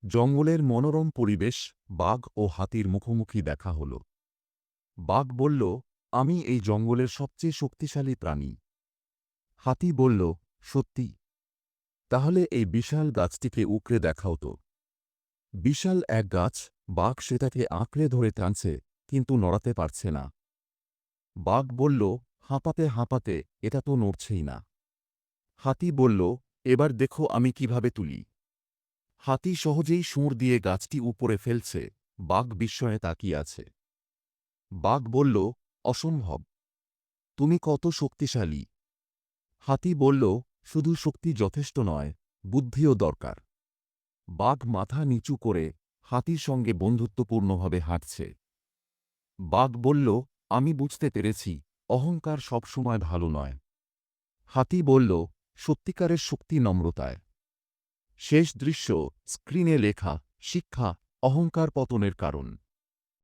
জঙ্গলের মনোরম পরিবেশ, বাঘ ও হাতির মুখোমুখি দেখা হল। বাঘ বলল, আমি এই জঙ্গলের সবচেয়ে শক্তিশালী প্রাণী। হাতি বলল, সত্যি? তাহলে এই বিশাল গাছটিকে উকড়ে দেখাও তো। বিশাল এক গাছ, বাঘ সেটাকে আঁকড়ে ধরে টানছে, কিন্তু নড়াতে পারছে না। বাঘ বলল, হাঁপাতে হাঁপাতে, এটা তো নড়ছেই না। হাতি বলল, এবার দেখো আমি কিভাবে তুলি। হাতি সহজেই সুঁড় দিয়ে গাছটি উপরে ফেলছে, বাঘ বিস্ময়ে তাকিয়ে আছে। বাঘ বলল, অসম্ভব! তুমি কত শক্তিশালী! হাতি বলল, শুধু শক্তি যথেষ্ট নয়, বুদ্ধিও দরকার। বাঘ মাথা নিচু করে হাতির সঙ্গে বন্ধুত্বপূর্ণভাবে হাঁটছে। বাঘ বলল, আমি বুঝতে পেরেছি, অহংকার সবসময় ভালো নয়। হাতি বলল, সত্যিকারের শক্তি নম্রতায়। শেষ দৃশ্য, স্ক্রিনে লেখা, শিক্ষা, অহংকার পতনের কারণ।